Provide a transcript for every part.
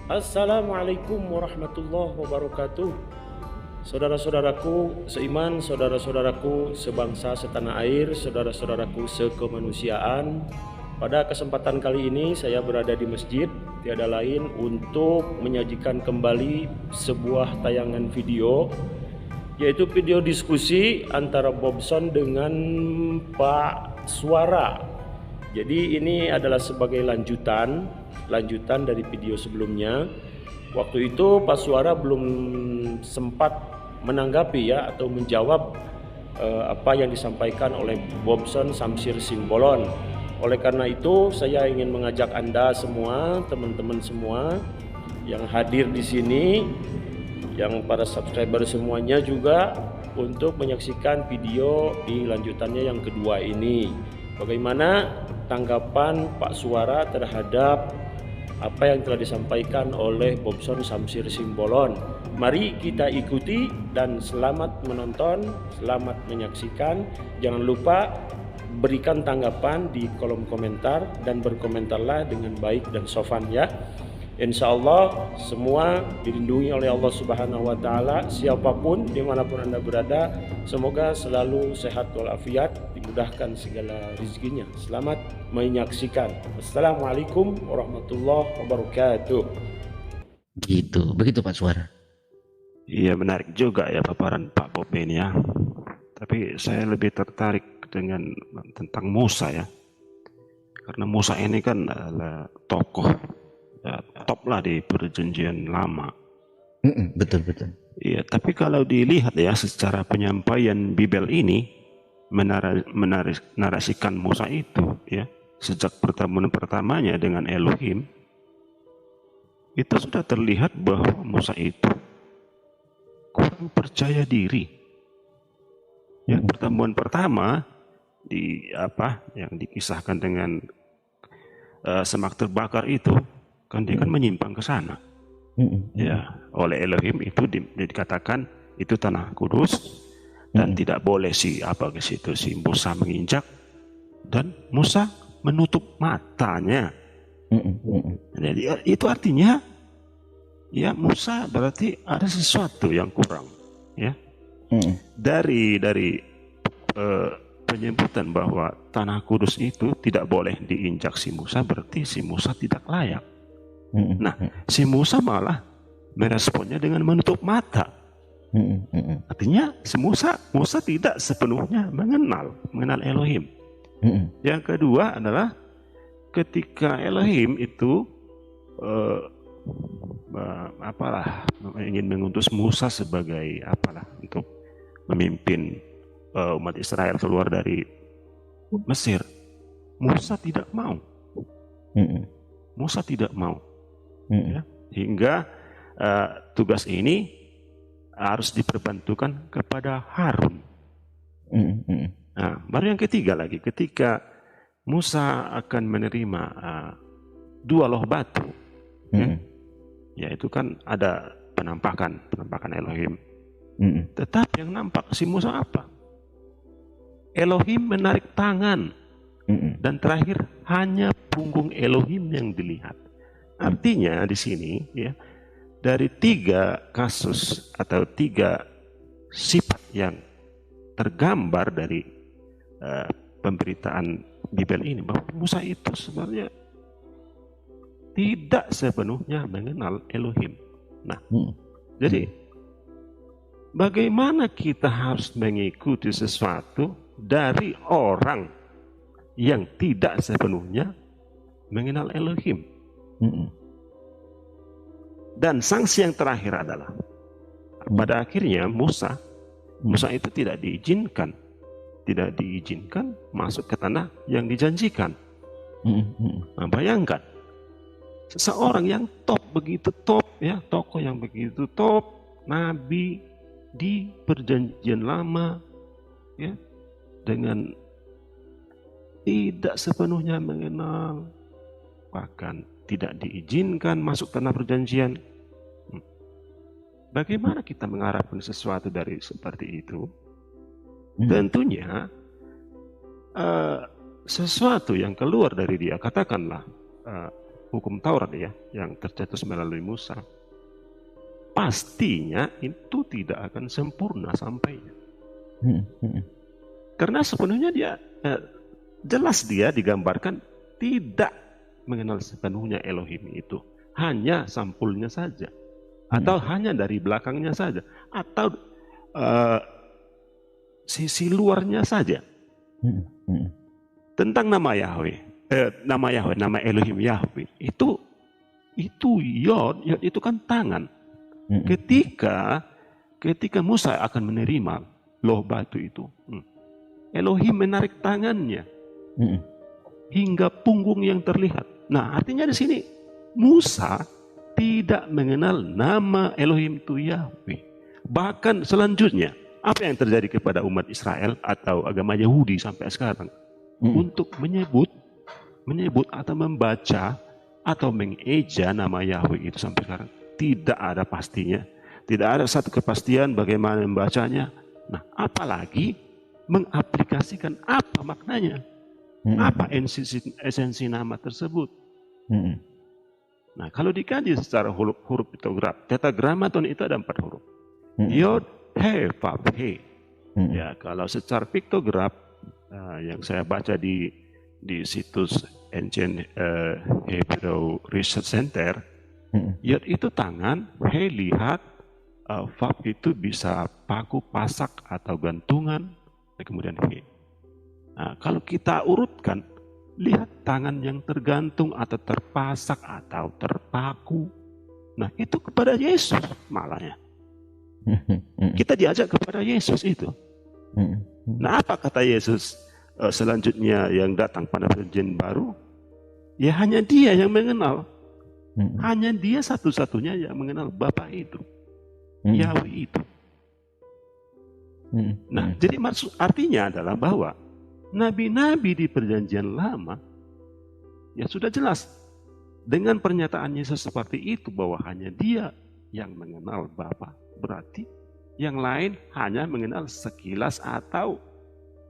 Assalamualaikum warahmatullahi wabarakatuh. Saudara-saudaraku seiman, saudara-saudaraku sebangsa setanah air, saudara-saudaraku sekemanusiaan. Pada kesempatan kali ini saya berada di masjid, tiada lain untuk menyajikan kembali sebuah tayangan video, yaitu video diskusi antara Bobson dengan Pak Suara. Jadi ini adalah sebagai lanjutan dari video sebelumnya. Waktu itu Pak Suara belum sempat menanggapi ya atau menjawab apa yang disampaikan oleh Bobson Samsir Simbolon. Oleh karena itu saya ingin mengajak Anda semua, teman-teman semua yang hadir di sini, yang para subscriber semuanya juga, untuk menyaksikan video di lanjutannya yang kedua ini. Bagaimana tanggapan Pak Suara terhadap apa yang telah disampaikan oleh Bobson Samsir Simbolon? Mari kita ikuti dan selamat menonton, selamat menyaksikan. Jangan lupa berikan tanggapan di kolom komentar dan berkomentarlah dengan baik dan sopan ya. Insya Allah semua dilindungi oleh Allah Subhanahu wa Ta'ala. Siapapun dimanapun Anda berada, semoga selalu sehat walafiat, dimudahkan segala rezekinya. Selamat menyaksikan. Assalamualaikum warahmatullahi wabarakatuh. Begitu Pak Suara. Iya, menarik juga ya paparan Pak Bob ini ya. Tapi saya lebih tertarik dengan tentang Musa ya. Karena Musa ini kan adalah tokoh ya, top lah di perjanjian lama. Betul. Iya, tapi kalau dilihat ya secara penyampaian Bible ini menarasikan Musa itu ya, sejak pertemuan pertamanya dengan Elohim, itu sudah terlihat bahwa Musa itu kurang percaya diri. Ya, pertemuan pertama yang dikisahkan dengan semak terbakar itu, kan dia kan menyimpang ke sana. Ya, oleh Elohim itu dikatakan itu tanah kudus dan tidak boleh si Musa menginjak, dan Musa menutup matanya. Jadi itu artinya ya Musa berarti ada sesuatu yang kurang ya. Dari penyebutan bahwa tanah kudus itu tidak boleh diinjak si Musa, berarti si Musa tidak layak. Nah, si Musa malah meresponnya dengan menutup mata. Artinya si Musa tidak sepenuhnya mengenal Elohim. Yang kedua adalah ketika Elohim itu ingin mengutus Musa sebagai untuk memimpin umat Israel keluar dari Mesir, Musa tidak mau. Musa tidak mau. Ya, hingga tugas ini harus diperbantukan kepada Harun. Nah, baru yang ketiga lagi, ketika Musa akan menerima dua loh batu, ya itu kan ada penampakan Elohim. Tetapi yang nampak si Musa apa? Elohim menarik tangan, dan terakhir hanya punggung Elohim yang dilihat. Artinya di sini ya, dari tiga kasus atau tiga sifat yang tergambar dari pemberitaan Bible ini, bahwa Musa itu sebenarnya tidak sepenuhnya mengenal Elohim. Nah, jadi bagaimana kita harus mengikuti sesuatu dari orang yang tidak sepenuhnya mengenal Elohim? Dan sanksi yang terakhir adalah pada akhirnya Musa itu tidak diizinkan masuk ke tanah yang dijanjikan. Nah, bayangkan seseorang yang begitu top ya, tokoh yang begitu top, nabi di perjanjian lama ya, dengan tidak sepenuhnya mengenal, bahkan tidak diizinkan masuk tanah perjanjian. Bagaimana kita mengharapkan sesuatu dari seperti itu? Tentunya sesuatu yang keluar dari dia, katakanlah hukum Taurat ya, yang tercetus melalui Musa, pastinya itu tidak akan sempurna sampainya. Karena sepenuhnya dia jelas dia digambarkan tidak mengenal sepenuhnya Elohim itu, hanya sampulnya saja, atau hanya dari belakangnya saja, atau sisi luarnya saja. Tentang nama Yahweh, nama Elohim Yahweh itu Yod itu kan tangan. Ketika Musa akan menerima loh batu itu, Elohim menarik tangannya hingga punggung yang terlihat. Nah, artinya di sini Musa tidak mengenal nama Elohim itu Yahweh. Bahkan selanjutnya, apa yang terjadi kepada umat Israel atau agama Yahudi sampai sekarang? Untuk menyebut atau membaca atau mengeja nama Yahweh itu sampai sekarang tidak ada pastinya. Tidak ada satu kepastian bagaimana membacanya. Nah, apalagi mengaplikasikan apa maknanya, apa esensi nama tersebut. Nah, kalau dikaji secara huruf piktograf, tetragramaton itu ada 4 huruf. Yod, He, Vav, He. Ya, kalau secara piktograf yang saya baca di situs Ancient Hebrew Research Center, Yod itu tangan, He lihat, Vav itu bisa paku, pasak atau gantungan, dan kemudian He. Nah, kalau kita urutkan, lihat tangan yang tergantung atau terpasak atau terpaku. Nah, itu kepada Yesus malahnya. Kita diajak kepada Yesus itu. Nah, apa kata Yesus selanjutnya yang datang pada perjanjian baru? Ya hanya dia yang mengenal. Hanya dia satu-satunya yang mengenal Bapa itu. Yahweh itu. Nah, jadi maksud artinya adalah bahwa nabi-nabi di perjanjian lama ya sudah jelas dengan pernyataan Yesus seperti itu bahwa hanya dia yang mengenal Bapa, berarti yang lain hanya mengenal sekilas atau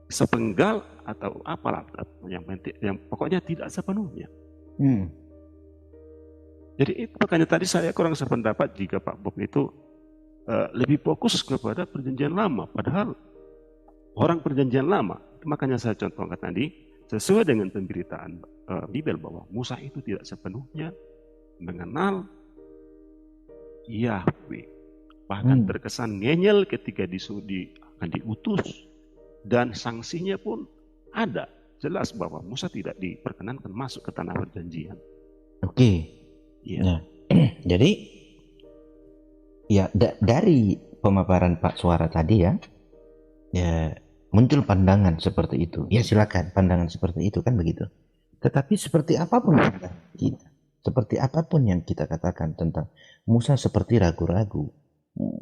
sepenggal atau apalah, yang pokoknya tidak sepenuhnya. Jadi makanya tadi saya kurang sependapat jika Pak Bob itu lebih fokus kepada perjanjian lama, padahal orang perjanjian lama, makanya saya contohkan tadi, sesuai dengan pemberitaan Bibel bahwa Musa itu tidak sepenuhnya mengenal Yahweh, bahkan terkesan ngeyel ketika akan diutus, dan sanksinya pun ada, jelas bahwa Musa tidak diperkenankan masuk ke tanah perjanjian. Oke. Ya. Nah, jadi ya dari pemaparan Pak Suara tadi ya muncul pandangan seperti itu. Ya silakan, pandangan seperti itu kan begitu. Tetapi seperti apapun kita, seperti apapun yang kita katakan tentang Musa seperti ragu-ragu,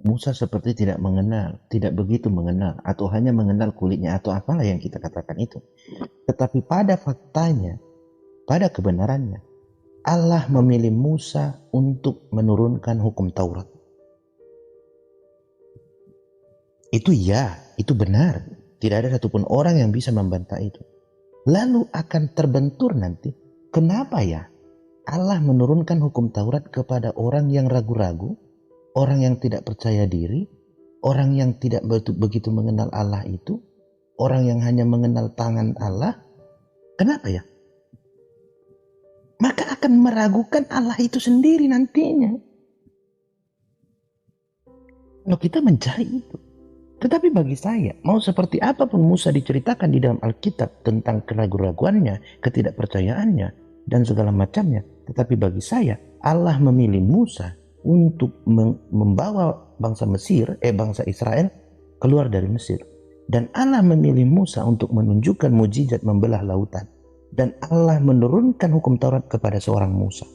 Musa seperti tidak mengenal, tidak begitu mengenal, atau hanya mengenal kulitnya atau apalah yang kita katakan itu. Tetapi pada faktanya, pada kebenarannya, Allah memilih Musa untuk menurunkan hukum Taurat. Itu ya, itu benar. Tidak ada satupun orang yang bisa membantah itu. Lalu akan terbentur nanti, kenapa ya Allah menurunkan hukum Taurat kepada orang yang ragu-ragu, orang yang tidak percaya diri, orang yang tidak begitu mengenal Allah itu, orang yang hanya mengenal tangan Allah. Kenapa ya? Maka akan meragukan Allah itu sendiri nantinya. Kalau kita mencari itu. Tetapi bagi saya, mau seperti apapun Musa diceritakan di dalam Alkitab tentang keraguan-raguannya, ketidakpercayaannya, dan segala macamnya. Tetapi bagi saya, Allah memilih Musa untuk membawa bangsa Israel keluar dari Mesir. Dan Allah memilih Musa untuk menunjukkan mujizat membelah lautan. Dan Allah menurunkan hukum Taurat kepada seorang Musa.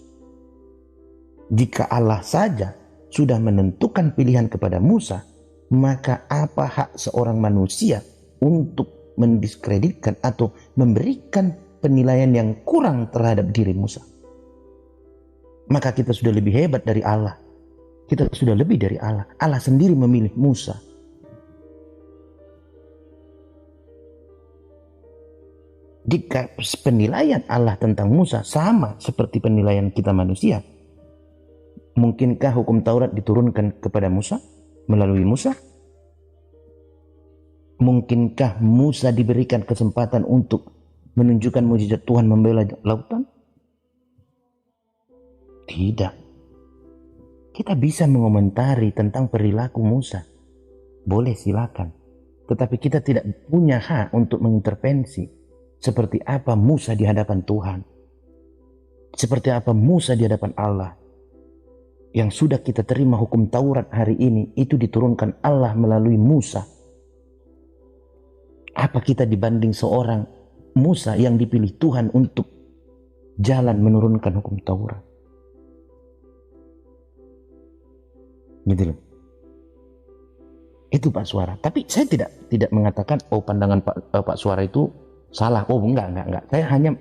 Jika Allah saja sudah menentukan pilihan kepada Musa, maka apa hak seorang manusia untuk mendiskreditkan atau memberikan penilaian yang kurang terhadap diri Musa? Maka kita sudah lebih hebat dari Allah. Kita sudah lebih dari Allah. Allah sendiri memilih Musa. Jika penilaian Allah tentang Musa sama seperti penilaian kita manusia, mungkinkah hukum Taurat diturunkan kepada Musa melalui Musa? Mungkinkah Musa diberikan kesempatan untuk menunjukkan mukjizat Tuhan membela lautan? Tidak. Kita bisa mengomentari tentang perilaku Musa. Boleh, silakan. Tetapi kita tidak punya hak untuk mengintervensi seperti apa Musa di hadapan Tuhan. Seperti apa Musa di hadapan Allah. Yang sudah kita terima hukum Taurat hari ini, itu diturunkan Allah melalui Musa. Apa kita dibanding seorang Musa yang dipilih Tuhan untuk jalan menurunkan hukum Taurat? Gitu loh. Itu Pak Suara. Tapi saya tidak mengatakan pandangan Pak Suara itu salah. Enggak. Saya hanya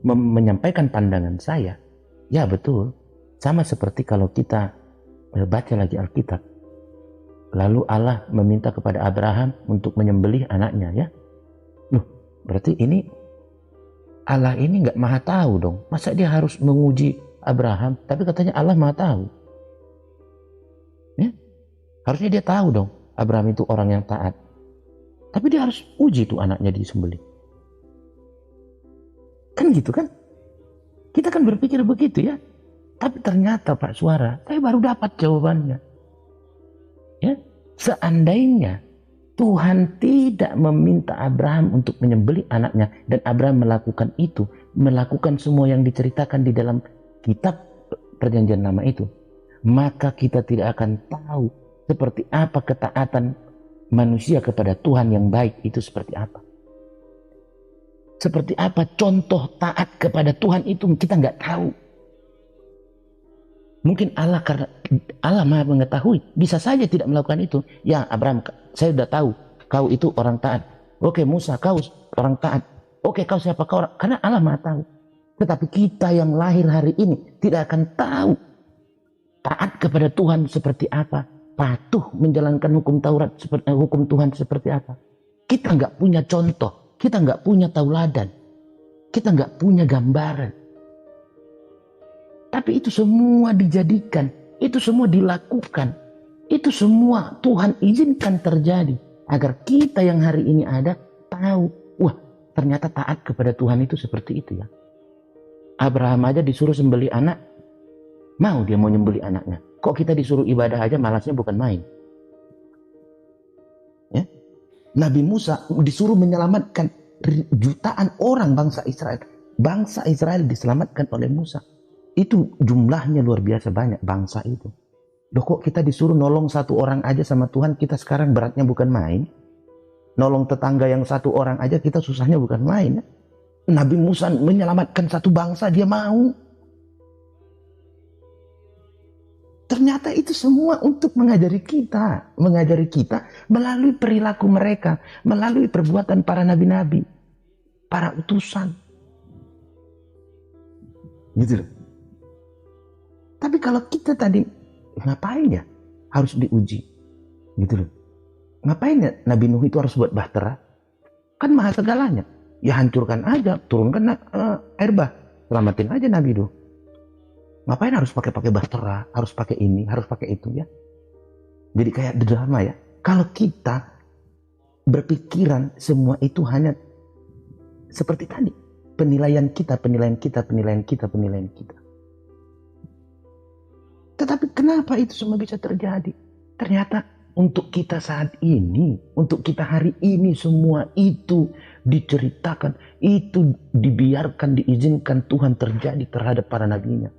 menyampaikan pandangan saya. Ya betul. Sama seperti kalau kita baca lagi Alkitab. Lalu Allah meminta kepada Abraham untuk menyembelih anaknya, ya. Loh, berarti ini Allah ini nggak maha tahu dong. Masa dia harus menguji Abraham? Tapi katanya Allah maha tahu. Ya? Harusnya dia tahu dong Abraham itu orang yang taat. Tapi dia harus uji tuh anaknya disembelih. Kan gitu kan? Kita kan berpikir begitu ya. Tapi ternyata Pak Suara, saya baru dapat jawabannya. Ya, seandainya Tuhan tidak meminta Abraham untuk menyembelih anaknya dan Abraham melakukan itu, melakukan semua yang diceritakan di dalam kitab Perjanjian Lama itu, maka kita tidak akan tahu seperti apa ketaatan manusia kepada Tuhan yang baik itu seperti apa. Seperti apa contoh taat kepada Tuhan itu kita nggak tahu. Mungkin Allah karena Allah maha mengetahui bisa saja tidak melakukan itu. Ya Abraham, saya sudah tahu kau itu orang taat. Oke Musa, kau orang taat. Oke kau siapa kau? Karena Allah maha tahu. Tetapi kita yang lahir hari ini tidak akan tahu taat kepada Tuhan seperti apa, patuh menjalankan hukum Taurat hukum Tuhan seperti apa. Kita nggak punya contoh, kita nggak punya tauladan, kita nggak punya gambaran. Tapi itu semua dijadikan, itu semua dilakukan, itu semua Tuhan izinkan terjadi agar kita yang hari ini ada tahu, wah ternyata taat kepada Tuhan itu seperti itu ya. Abraham aja disuruh sembelih anak, mau dia mau nyembelih anaknya. Kok kita disuruh ibadah aja malasnya bukan main. Ya? Nabi Musa disuruh menyelamatkan jutaan orang bangsa Israel. Bangsa Israel diselamatkan oleh Musa. Itu jumlahnya luar biasa banyak bangsa itu. Loh kok kita disuruh nolong satu orang aja sama Tuhan, kita sekarang beratnya bukan main. Nolong tetangga yang satu orang aja kita susahnya bukan main. Nabi Musa menyelamatkan satu bangsa, dia mau. Ternyata itu semua untuk mengajari kita melalui perilaku mereka, melalui perbuatan para nabi-nabi, para utusan. Gitu loh. Tapi kalau kita tadi ngapain ya harus diuji, gitu loh. Ngapain ya Nabi Nuh itu harus buat bahtera? Kan maha segalanya. Ya hancurkan aja, turunkan air bah, selamatin aja Nabi Nuh. Ngapain harus pakai bahtera, harus pakai ini, harus pakai itu ya? Jadi kayak drama ya. Kalau kita berpikiran semua itu hanya seperti tadi, penilaian kita. Tetapi kenapa itu semua bisa terjadi? Ternyata untuk kita saat ini, untuk kita hari ini semua itu diceritakan, itu dibiarkan, diizinkan Tuhan terjadi terhadap para nabinya.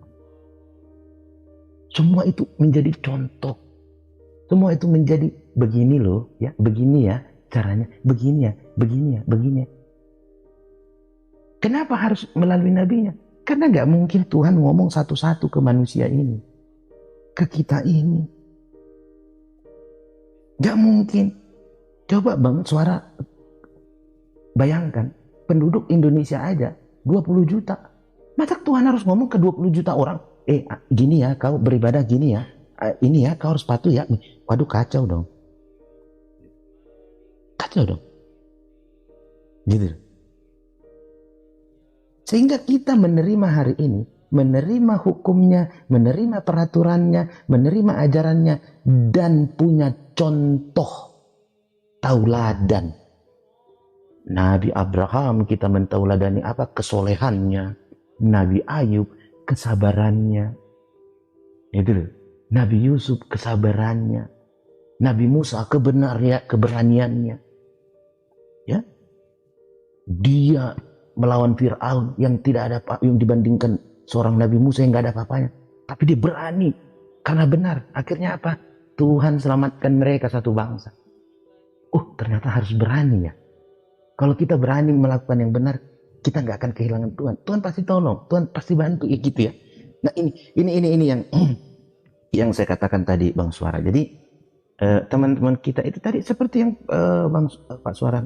Semua itu menjadi contoh. Semua itu menjadi begini loh, ya, begini ya caranya, begini ya. Kenapa harus melalui nabinya? Karena nggak mungkin Tuhan ngomong satu-satu ke manusia ini, ke kita ini. Gak mungkin. Coba Bang Suara bayangkan, penduduk Indonesia aja 20 juta. Masa Tuhan harus ngomong ke 20 juta orang? Gini ya, kau beribadah gini ya. Ini ya, kau harus patuh ya. Waduh kacau dong. Gitu. Sehingga kita menerima hari ini, menerima hukumnya, menerima peraturannya, menerima ajarannya, dan punya contoh tauladan. Nabi Abraham kita mentauladani apa? Kesolehannya. Nabi Ayub kesabarannya. Itu loh. Nabi Yusuf kesabarannya. Nabi Musa keberaniannya. Ya. Dia melawan Fir'aun yang tidak ada apa yang dibandingkan seorang Nabi Musa yang nggak ada apa-apanya. Tapi dia berani karena benar. Akhirnya apa? Tuhan selamatkan mereka satu bangsa. Oh, ternyata harus berani ya. Kalau kita berani melakukan yang benar, kita nggak akan kehilangan Tuhan. Tuhan pasti tolong, Tuhan pasti bantu ya gitu ya. Nah ini yang yang saya katakan tadi Bang Suara. Jadi teman-teman kita itu tadi seperti yang Pak Suara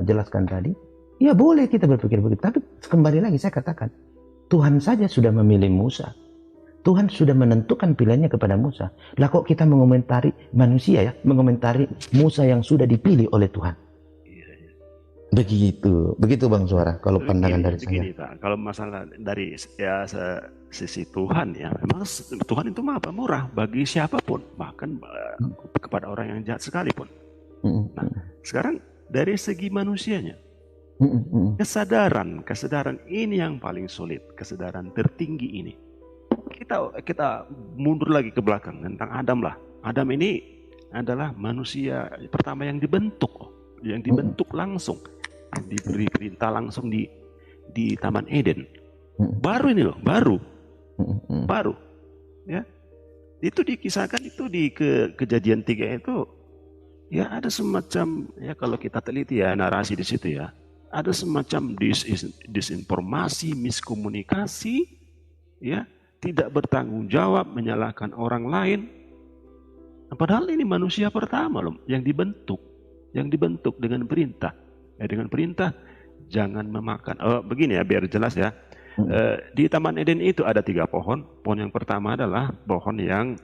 jelaskan tadi. Ya boleh kita berpikir begitu, tapi kembali lagi saya katakan, Tuhan saja sudah memilih Musa. Tuhan sudah menentukan pilihannya kepada Musa. Lah kok kita mengomentari manusia ya, mengomentari Musa yang sudah dipilih oleh Tuhan. Begitu Bang Suara, kalau pandangan dari saya. Pak, kalau masalah dari ya sisi Tuhan ya, memang Tuhan itu apa? Murah bagi siapapun, bahkan kepada orang yang jahat sekalipun. Nah, sekarang dari segi manusianya, kesadaran ini yang paling sulit, kesadaran tertinggi ini. Kita mundur lagi ke belakang tentang Adam lah. Adam ini adalah manusia pertama yang dibentuk langsung, diberi perintah langsung di Taman Eden. Baru ini loh, baru, ya. Itu dikisahkan itu di Kejadian 3 itu, ya ada semacam ya kalau kita teliti ya narasi di situ ya. Ada semacam disinformasi, miskomunikasi, ya, tidak bertanggung jawab, menyalahkan orang lain. Nah, padahal ini manusia pertama loh yang dibentuk dengan perintah. Dengan perintah jangan memakan. Begini ya biar jelas ya. Di Taman Eden itu ada 3 pohon. Pohon yang pertama adalah pohon yang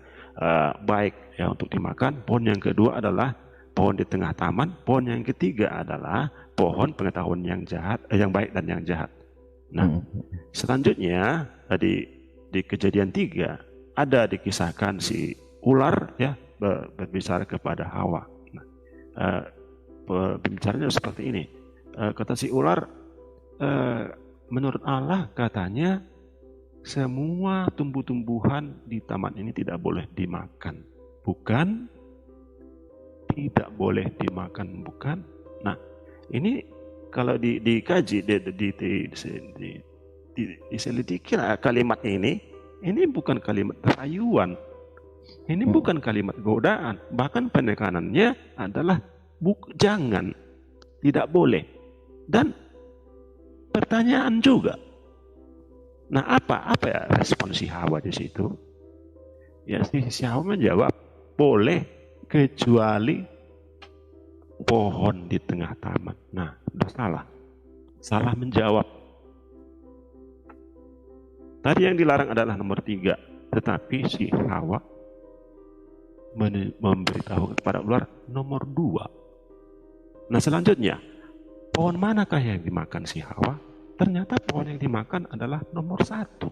baik ya untuk dimakan. Pohon yang kedua adalah pohon di tengah taman. Pohon yang ketiga adalah pohon pengetahuan yang baik dan yang jahat. Nah, selanjutnya di Kejadian 3 ada dikisahkan si ular ya berbicara kepada Hawa. Nah, pembicaranya seperti ini. Kata si ular, menurut Allah katanya semua tumbuh-tumbuhan di taman ini tidak boleh dimakan. Bukan tidak boleh dimakan, bukan. Nah, ini kalau dikaji, diselidiki kalimat ini bukan kalimat rayuan, ini bukan kalimat godaan, bahkan penekanannya adalah jangan, tidak boleh. Dan pertanyaan juga. Nah, apa ya respon si Hawa di situ? Ya si Hawa menjawab, boleh kecuali pohon di tengah taman. Nah, udah salah menjawab. Tadi yang dilarang adalah nomor 3, tetapi si Hawa memberitahu kepada ular nomor 2. Nah, selanjutnya, pohon manakah yang dimakan si Hawa? Ternyata pohon yang dimakan adalah nomor 1.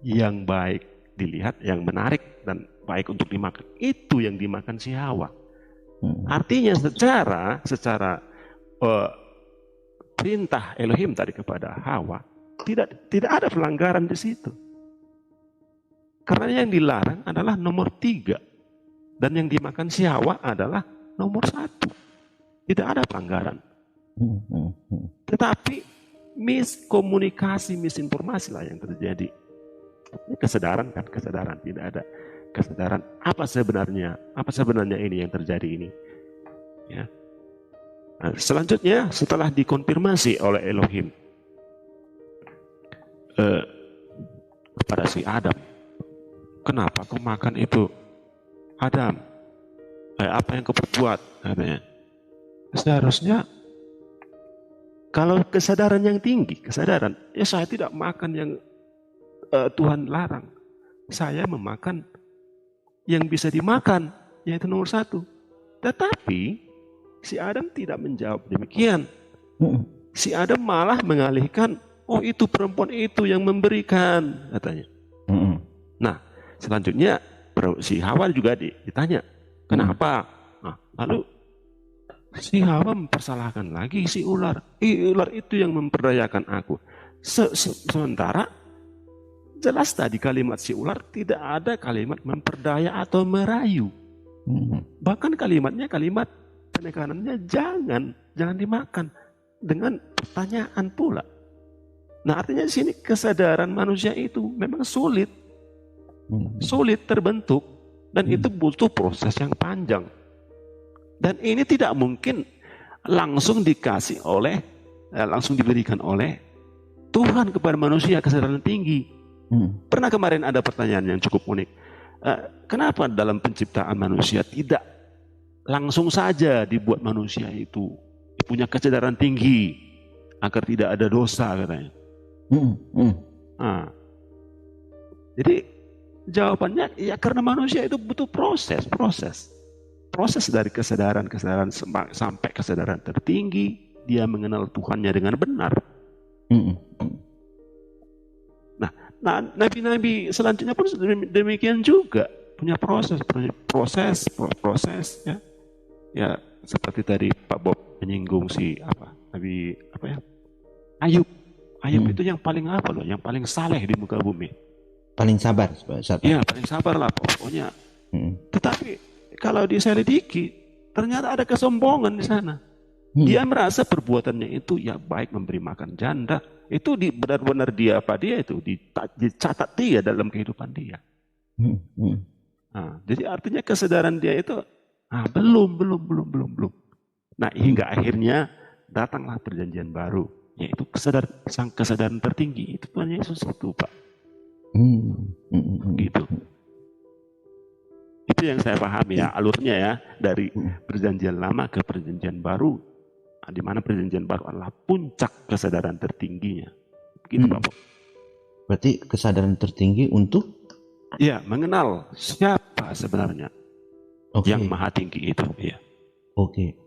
Yang baik dilihat, yang menarik dan baik untuk dimakan, itu yang dimakan si Hawa. Artinya secara perintah Elohim tadi kepada Hawa tidak ada pelanggaran di situ. Karena yang dilarang adalah nomor 3 dan yang dimakan si Hawa adalah nomor 1. Tidak ada pelanggaran. Tetapi miskomunikasi, misinformasi lah yang terjadi. Ini kesadaran tidak ada kesadaran apa sebenarnya ini yang terjadi ini, ya. Nah, selanjutnya setelah dikonfirmasi oleh Elohim kepada si Adam, kenapa kau makan itu, Adam? Apa yang kau perbuat? Katanya. Seharusnya kalau kesadaran yang tinggi, ya saya tidak makan yang Tuhan larang. Saya memakan yang bisa dimakan, yaitu nomor 1. Tetapi si Adam tidak menjawab demikian. Si Adam malah mengalihkan, oh itu perempuan itu yang memberikan, katanya. Nah, selanjutnya si Hawa juga ditanya, kenapa? Nah, lalu si Hawa mempersalahkan lagi si ular. Ular itu yang memperdayakan aku. Sementara jelas tadi kalimat si ular tidak ada kalimat memperdaya atau merayu. Bahkan kalimatnya kalimat penekanannya jangan dimakan, dengan pertanyaan pula. Nah, artinya di sini kesadaran manusia itu memang sulit terbentuk, dan itu butuh proses yang panjang. Dan ini tidak mungkin langsung langsung diberikan oleh Tuhan kepada manusia kesadaran tinggi. Pernah kemarin ada pertanyaan yang cukup unik. Kenapa dalam penciptaan manusia tidak langsung saja dibuat manusia itu punya kesadaran tinggi agar tidak ada dosa, katanya. Nah, jadi jawabannya ya karena manusia itu butuh proses dari kesadaran sampai kesadaran tertinggi, dia mengenal Tuhannya dengan benar. Nah, nabi-nabi selanjutnya pun demikian juga, punya proses ya. Ya, seperti tadi Pak Bob menyinggung Ayub itu yang paling yang paling saleh di muka bumi, paling sabar. Ya, paling sabar lah pokoknya. Tetapi kalau diselidiki ternyata ada kesombongan di sana. Dia merasa perbuatannya itu ya baik, memberi makan janda, itu benar-benar dia itu dicatat dia dalam kehidupan dia. Nah, jadi artinya kesadaran dia itu belum. Nah, hingga akhirnya datanglah perjanjian baru, yaitu kesadaran tertinggi itu Tuhan Yesus itu, Pak. Gitu. Itu yang saya pahami ya, alurnya ya, dari perjanjian lama ke perjanjian baru, di mana perjanjian baru adalah puncak kesadaran tertingginya. Gitu, Pak Bob. Berarti kesadaran tertinggi untuk mengenal siapa sebenarnya yang maha tinggi itu. Ya.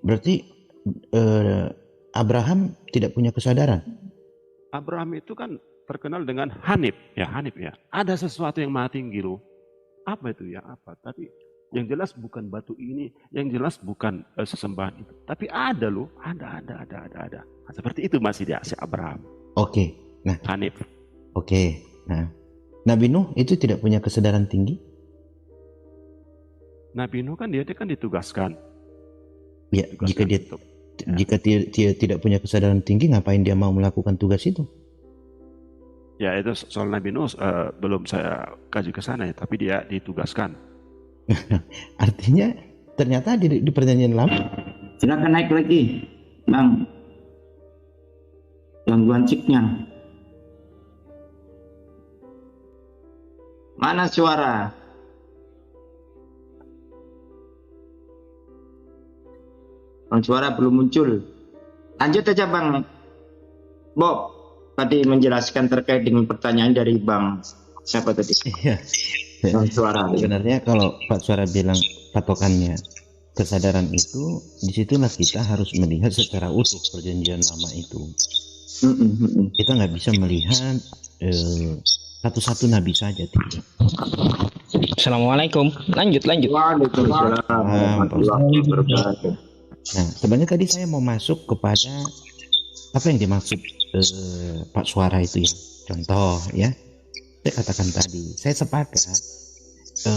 Berarti Abraham tidak punya kesadaran. Abraham itu kan terkenal dengan Hanif ya. Ada sesuatu yang maha tinggi loh. Apa itu ya? Tapi yang jelas bukan batu ini, yang jelas bukan sesembahan itu. Tapi ada loh, ada. Nah, seperti itu masih dia, si Abraham. Nah, Hanif. Nah, Nabi Nuh itu tidak punya kesadaran tinggi. Nabi Nuh kan dia kan ditugaskan. Ya, jika dia tidak punya kesadaran tinggi, ngapain dia mau melakukan tugas itu? Ya, itu soal Nabi Nuh belum saya kaji ke sana ya, tapi dia ditugaskan. Artinya ternyata di perjanjian lama. Silakan naik lagi, Bang. Gangguan chipnya. Mana suara? Suara belum muncul. Lanjut aja, Bang Bob. Tadi menjelaskan terkait dengan pertanyaan dari Bang siapa tadi? Iya. Suara. Sebenarnya kalau Pak Suara bilang patokannya kesadaran itu, disitulah kita harus melihat secara utuh perjanjian lama itu. Kita nggak bisa melihat satu-satu nabi saja. Tidak. Assalamualaikum. Lanjut. Waalaikumsalam. Nah, sebenarnya tadi saya mau masuk kepada apa yang dimaksud Pak Suara itu ya. Contoh ya. Saya katakan tadi, saya sepakat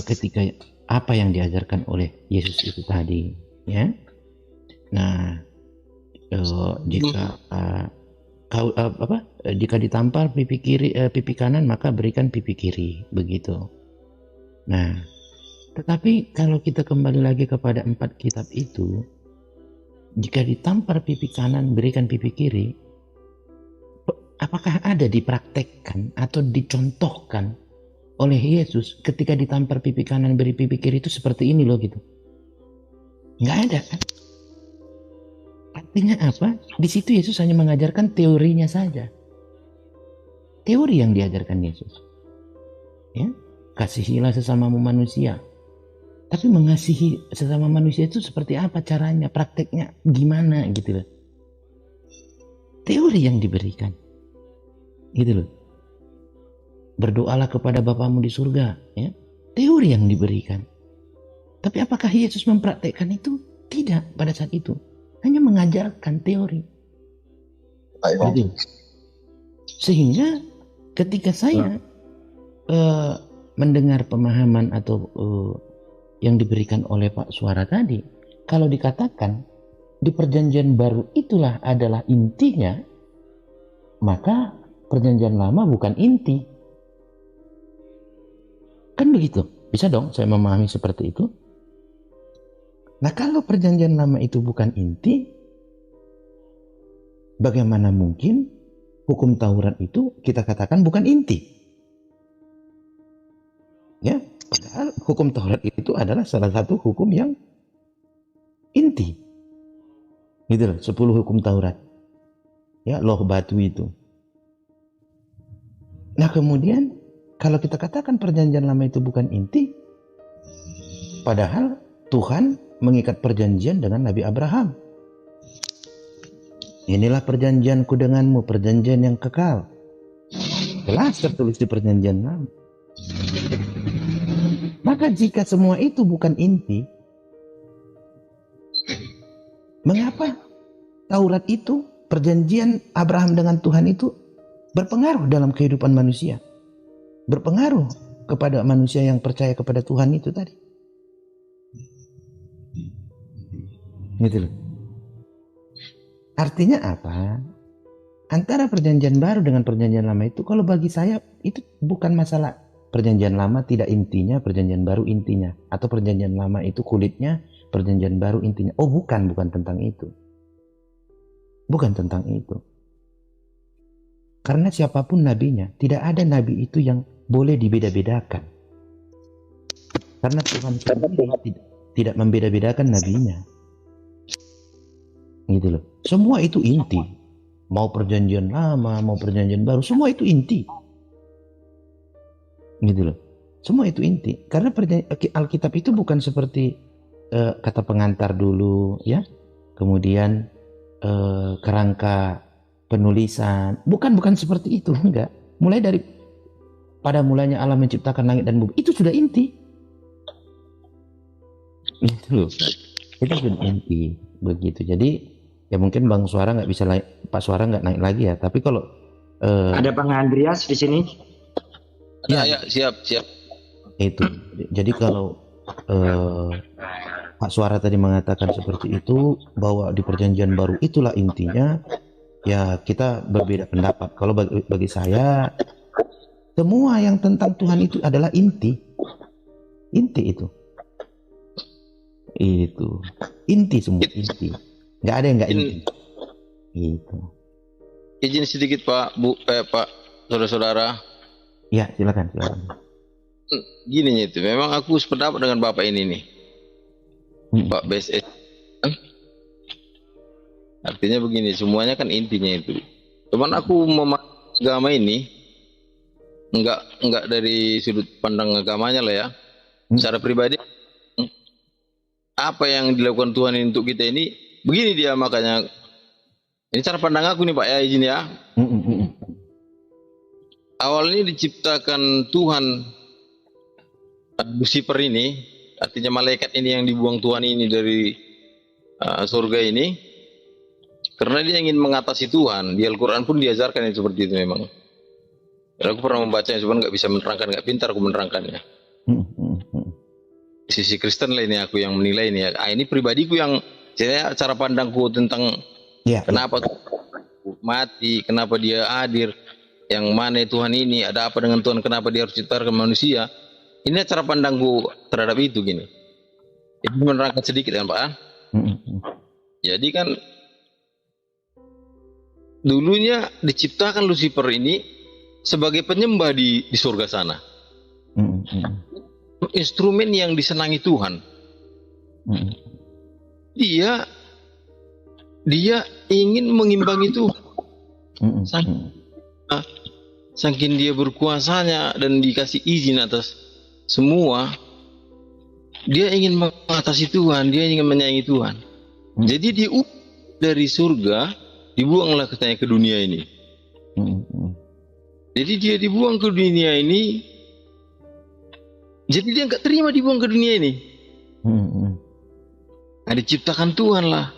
ketika apa yang diajarkan oleh Yesus itu tadi, ya. Nah, jika jika ditampar pipi kanan, maka berikan pipi kiri, begitu. Nah, tetapi kalau kita kembali lagi kepada 4 kitab itu, jika ditampar pipi kanan, berikan pipi kiri, apakah ada dipraktekkan atau dicontohkan oleh Yesus ketika ditampar pipi kanan beri pipi kiri itu seperti ini loh gitu? Nggak ada kan? Artinya apa? Di situ Yesus hanya mengajarkan teorinya saja. Teori yang diajarkan Yesus. Ya, kasihilah sesamamu manusia. Tapi mengasihi sesama manusia itu seperti apa caranya? Prakteknya gimana gitu loh. teori yang diberikan. Gitu loh. Berdoalah kepada Bapamu di surga, ya. Teori yang diberikan. Tapi apakah Yesus mempraktekkan itu? Tidak pada saat itu. Hanya mengajarkan teori. Gitu. Sehingga ketika saya mendengar pemahaman atau yang diberikan oleh Pak Suara tadi, kalau dikatakan di perjanjian baru itulah adalah intinya, maka perjanjian lama bukan inti. Kan begitu? Bisa dong saya memahami seperti itu? Nah, kalau perjanjian lama itu bukan inti, bagaimana mungkin hukum Taurat itu kita katakan bukan inti? Ya, padahal hukum Taurat itu adalah salah satu hukum yang inti. Gitu loh, 10 hukum Taurat. Ya, loh batu itu. Nah, kemudian kalau kita katakan perjanjian lama itu bukan inti, padahal Tuhan mengikat perjanjian dengan Nabi Abraham. Inilah perjanjianku denganmu, perjanjian yang kekal. Jelas tertulis di perjanjian lama. Maka jika semua itu bukan inti, mengapa Taurat itu, perjanjian Abraham dengan Tuhan itu berpengaruh dalam kehidupan manusia? Berpengaruh kepada manusia yang percaya kepada Tuhan itu tadi. Gitu loh. Artinya apa? Antara perjanjian baru dengan perjanjian lama itu, kalau bagi saya itu bukan masalah perjanjian lama tidak intinya, perjanjian baru intinya, atau perjanjian lama itu kulitnya, perjanjian baru intinya. Oh, bukan tentang itu. Bukan tentang itu. Karena siapapun nabinya, tidak ada nabi itu yang boleh dibeda-bedakan. Karena Tuhan tidak membeda-bedakan nabinya. Gitu loh. Semua itu inti. Mau perjanjian lama, mau perjanjian baru, semua itu inti. Gitu loh. Semua itu inti. Karena Alkitab itu bukan seperti kata pengantar dulu, ya. Kemudian kerangka penulisan. Bukan seperti itu, enggak. Mulai dari pada mulanya Allah menciptakan langit dan bumi, itu sudah inti. Gitu loh. Itu sudah inti. Begitu. Jadi ya mungkin Bang Suara nggak bisa Pak Suara nggak naik lagi ya. Tapi kalau ada Bang Andreas di sini. Ya, siap. Itu. Jadi kalau Pak Suara tadi mengatakan seperti itu, bahwa di perjanjian baru itulah intinya, ya kita berbeda pendapat. Kalau bagi saya, semua yang tentang Tuhan itu adalah inti. Inti itu. Itu. Inti semua, inti. Nggak ada yang nggak inti. Gitu. Izin sedikit Pak, Pak, saudara-saudara. Ya, silakan. Gini itu, memang aku sependapat dengan Bapak ini nih. Pak BSS. Artinya begini, semuanya kan intinya itu. Cuman aku memahami agama ini enggak dari sudut pandang agamanya lah ya. Secara pribadi, apa yang dilakukan Tuhan untuk kita ini, begini dia makanya. Ini cara pandang aku nih Pak ya, izin ya. Awalnya diciptakan Tuhan Lucifer ini, artinya malaikat ini yang dibuang Tuhan ini dari surga ini, karena dia ingin mengatasi Tuhan. Di Al-Quran pun diajarkan itu seperti itu memang. Dan aku pernah membacanya, cuma nggak bisa menerangkan, nggak pintar aku menerangkannya. Sisi Kristen lah ini aku yang menilai ini ya. Ini pribadiku yang saya cara pandangku tentang kenapa mati, kenapa dia hadir, yang mana Tuhan ini, ada apa dengan Tuhan, kenapa dia harus ciptakan manusia. Ini cara pandangku terhadap itu gini. Ini menerangkan sedikit kan Pak. Jadi kan dulunya diciptakan Lucifer ini sebagai penyembah di surga sana. Instrumen yang disenangi Tuhan. Dia ingin mengimbangi Tuhan. Saking dia berkuasanya dan dikasih izin atas semua, dia ingin mengatasi Tuhan, dia ingin menyayangi Tuhan. Jadi dia dari surga dibuanglah katanya ke dunia ini. Jadi dia dibuang ke dunia ini, jadi dia nggak terima dibuang ke dunia ini. Nah, diciptakan Tuhan lah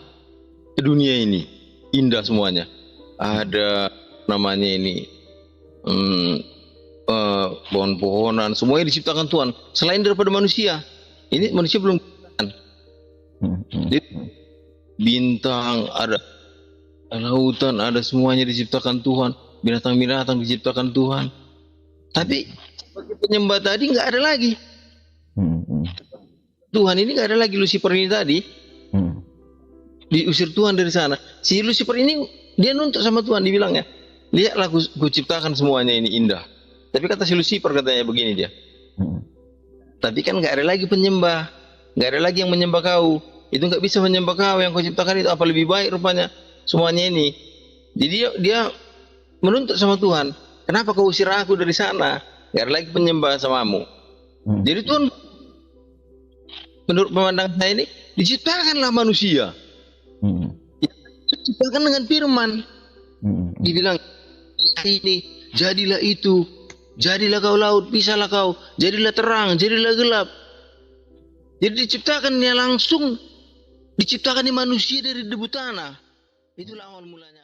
ke dunia ini, indah semuanya. Ada namanya ini pohon-pohonan, semuanya diciptakan Tuhan. Selain daripada manusia, ini manusia belum diciptakan. Bintang, ada lautan, ada semuanya diciptakan Tuhan. Binatang-binatang diciptakan Tuhan. Tapi sebagai penyembah tadi nggak ada lagi. Tuhan ini nggak ada lagi. Lucifer ini tadi diusir Tuhan dari sana. Si Lucifer ini dia nuntut sama Tuhan, dibilangnya, lihatlah ku ciptakan semuanya ini indah. Tapi kata si Lucifer katanya begini dia. Tapi kan nggak ada lagi penyembah, nggak ada lagi yang menyembah kau. Itu nggak bisa menyembah kau yang kau ciptakan itu, apa lebih baik rupanya semuanya ini. Jadi dia menuntut sama Tuhan, kenapa kau usir aku dari sana? Nggak ada lagi penyembah samamu. Jadi Tuhan, menurut pemandangan saya ini, diciptakanlah manusia. Diciptakan dengan firman. Dibilang, ini, jadilah itu, jadilah kau laut, pisahlah kau, jadilah terang, jadilah gelap. Jadi diciptakannya langsung, diciptakan manusia dari debu tanah. Itulah awal mulanya.